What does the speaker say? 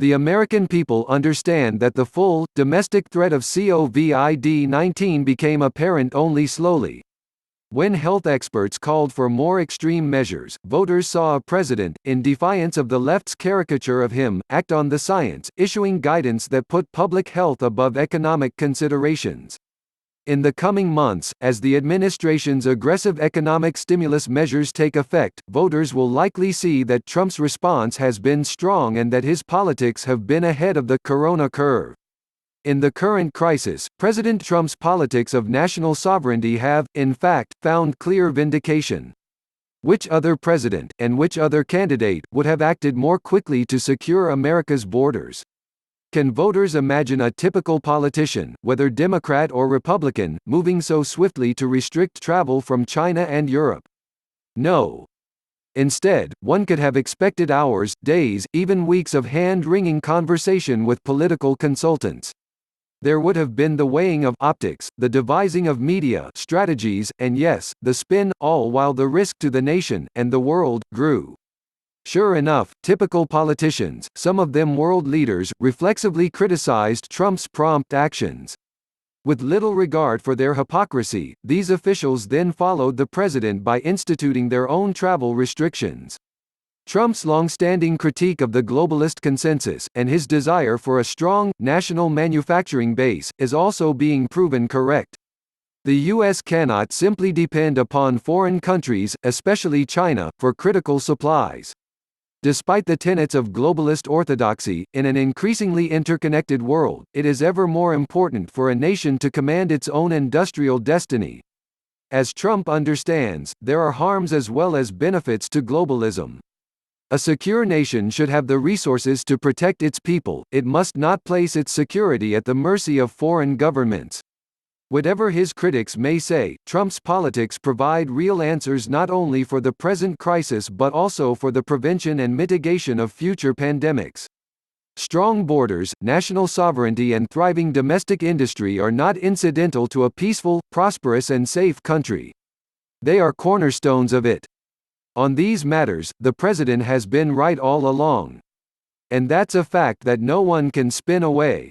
The American people understand that the full, domestic threat of COVID-19 became apparent only slowly. When health experts called for more extreme measures, voters saw a president, in defiance of the left's caricature of him, act on the science, issuing guidance that put public health above economic considerations. In the coming months, as the administration's aggressive economic stimulus measures take effect, voters will likely see that Trump's response has been strong and that his politics have been ahead of the corona curve. In the current crisis, President Trump's politics of national sovereignty have, in fact, found clear vindication. Which other president, and which other candidate, would have acted more quickly to secure America's borders? Can voters imagine a typical politician, whether Democrat or Republican, moving so swiftly to restrict travel from China and Europe? No. Instead, one could have expected hours, days, even weeks of hand-wringing conversation with political consultants. There would have been the weighing of optics, the devising of media strategies, and yes, the spin, all while the risk to the nation, and the world, grew. Sure enough, typical politicians, some of them world leaders, reflexively criticized Trump's prompt actions. With little regard for their hypocrisy, these officials then followed the president by instituting their own travel restrictions. Trump's long-standing critique of the globalist consensus, and his desire for a strong, national manufacturing base, is also being proven correct. The U.S. cannot simply depend upon foreign countries, especially China, for critical supplies. Despite the tenets of globalist orthodoxy, in an increasingly interconnected world, it is ever more important for a nation to command its own industrial destiny. As Trump understands, there are harms as well as benefits to globalism. A secure nation should have the resources to protect its people, it must not place its security at the mercy of foreign governments. Whatever his critics may say, Trump's politics provide real answers not only for the present crisis but also for the prevention and mitigation of future pandemics. Strong borders, national sovereignty and thriving domestic industry are not incidental to a peaceful, prosperous and safe country. They are cornerstones of it. On these matters, the president has been right all along. And that's a fact that no one can spin away.